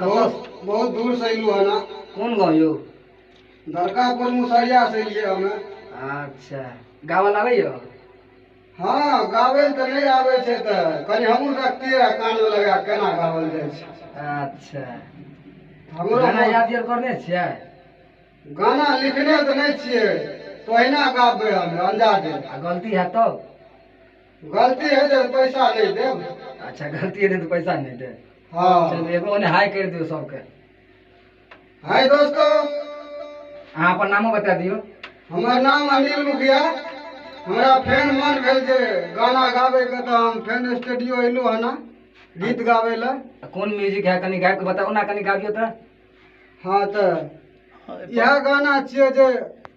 बहुत दूर से अइलू है ना। कौन गाँव यो? दरकापुर मुसरिया से लिए हमें। अच्छा, गावल आवे यो? हाँ, गावे तो नहीं आवे छे तो कनी हमहू रखतिए कान में लगा केना गावल जाय छे। अच्छा, हमरो गाना याद यार करने छियै? गाना लिखने तो नहीं छिए, तो अहिना गाबे हम अंदाजे। गलती है तब? गलती है तो पैसा नहीं देब। अच्छा, गलती है तो पैसा नहीं दे। हाँ। चलो एगो ओने हाय कर दियो सबके। हाय दोस्तों, अहाँ अपन नामो बता दियो। हमार नाम अनिल मुखिया। हमरा फेन मन भेल जे गाना गावे के तो हम फेन स्टूडियो अइलू है ना गीत गावे ला। कौन म्यूजिक है कनी गाबि के बताओ ना, कनी गाबियो तो। हाँ तो यह गाना छिए जे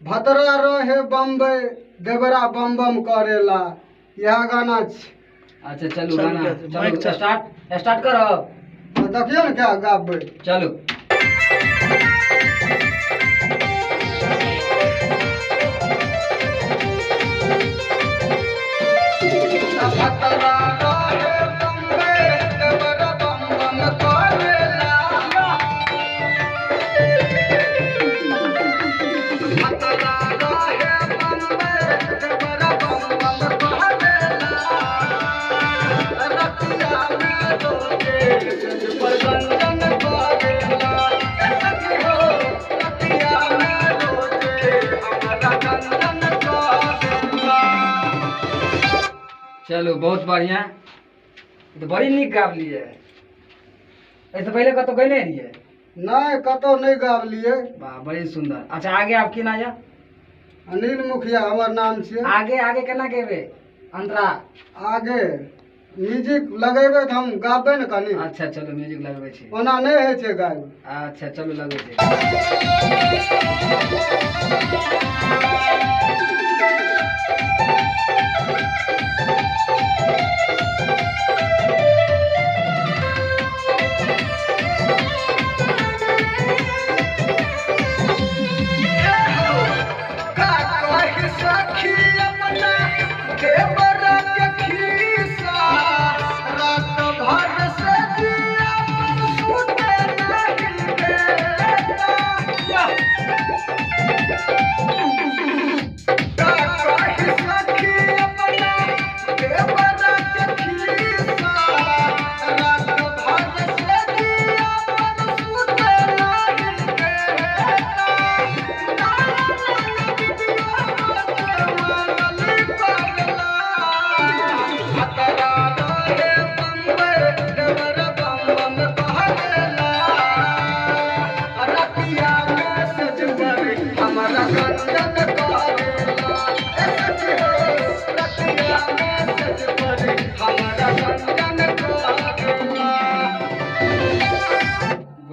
भतरा रहे बम्बई देवरा बम बम करेला, यह गाना छी। अच्छा चलो गाना चलो स्टार्ट करो। तो देखियो ना क्या गाबे। चलो। चलो बहुत बढ़िया, तो बड़ी निक गाबलिए। ऐसे पहले कतो गए नहीं रहिए? नहीं, कतो नहीं गाबलिए। वाह, बड़ी सुंदर। अच्छा, आगे आपकी ना या? अनिल मुखिया हमार नाम छे। आगे आगे केना गेबे? अंतरा आगे म्यूजिक लगेबे तो हम गाबे न कनी। अच्छा चलो म्यूजिक लगबै छी। ओना नहीं है छे गाय। अच्छा चलो लगबै छी।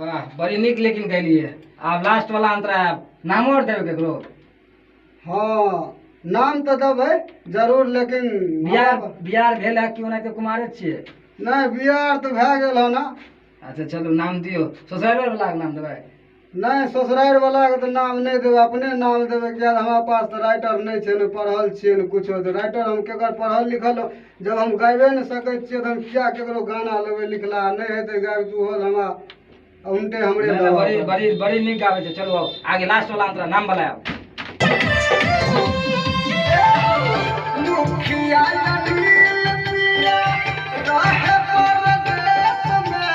वाह, बड़ी निक लेकिन गैलिए। आप लास्ट वाला अंतरा नामो और देवे केकरो? हाँ, नाम तो देबै जरूर, लेकिन बियार भेल है कि ओनाहिते कुमारे छिए? नहीं, बियाह तो भए गेल है ना। अच्छा चलो नाम दियो। ससुराल वाला के नाम देबै? नहीं, ससुराल वाला के तो नाम नहीं देबै, अपने नाम देबै। क्या हमारे पास तो राइटर नहीं छे, न पढ़ल छिए न कुछो। तो राइटर हम केकर पढ़ल लिखल हो, जब हम गाबे न सकै छिए तो हम क्या केकरो गाना लेबै लिखला। नहीं हेतै गाबि तू होल हमरा उनटे हमरे नहीं, दवा बड़ी पर। बड़ी बड़ी निक गावे छे। चलो आगे लास्ट वाला अंतरा नाम बताओ। मुखिया राहे परदेस में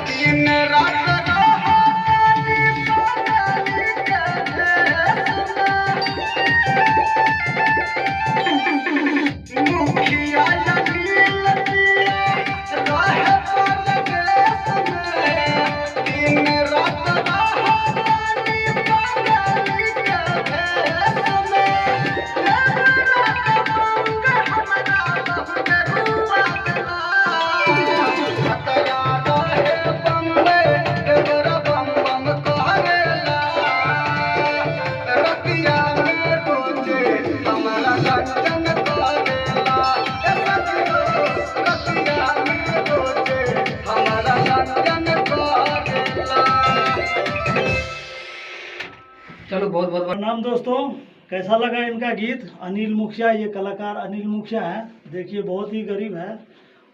दिन रात मुखिया राहे परदेस में दिन रात चलो बहुत बहुत प्रणाम दोस्तों, कैसा लगा इनका गीत? अनिल मुखिया, ये कलाकार अनिल मुखिया है। देखिए बहुत ही गरीब है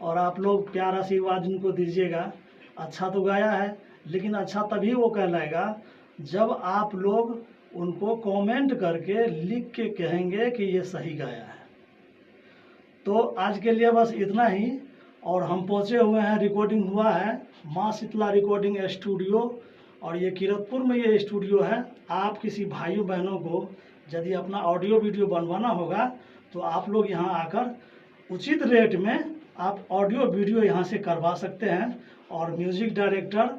और आप लोग प्यार आशीर्वाद इनको दीजिएगा। अच्छा तो गाया है। लेकिन अच्छा तभी वो कहलाएगा जब आप लोग उनको कमेंट करके लिख के कहेंगे कि ये सही गाया है। तो आज के लिए बस इतना ही। और हम पहुंचे हुए हैं, रिकॉर्डिंग हुआ है माँ शीतला रिकॉर्डिंग स्टूडियो, और ये किरतपुर में ये स्टूडियो है। आप किसी भाइयों बहनों को यदि अपना ऑडियो वीडियो बनवाना होगा तो आप लोग यहाँ आकर उचित रेट में आप ऑडियो वीडियो यहाँ से करवा सकते हैं। और म्यूजिक डायरेक्टर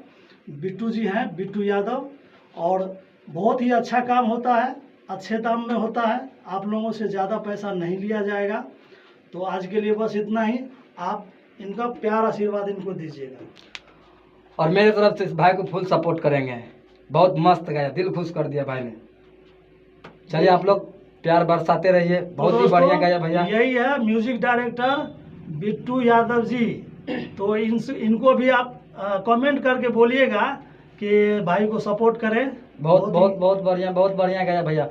बिट्टू जी हैं, बिट्टू यादव, और बहुत ही अच्छा काम होता है, अच्छे दाम में होता है, आप लोगों से ज़्यादा पैसा नहीं लिया जाएगा। तो आज के लिए बस इतना ही। आप इनका प्यार आशीर्वाद इनको दीजिएगा। और मेरे तरफ से इस भाई को फुल सपोर्ट करेंगे। बहुत मस्त गाया, दिल खुश कर दिया भाई ने। चलिए आप लोग प्यार बरसाते रहिए, बहुत ही दोस्तों, बढ़िया गाया भैया। यही है म्यूजिक डायरेक्टर बिट्टू यादव जी। तो इनको भी आप कमेंट करके बोलिएगा कि भाई को सपोर्ट करें। बहुत बढ़िया गाया भैया।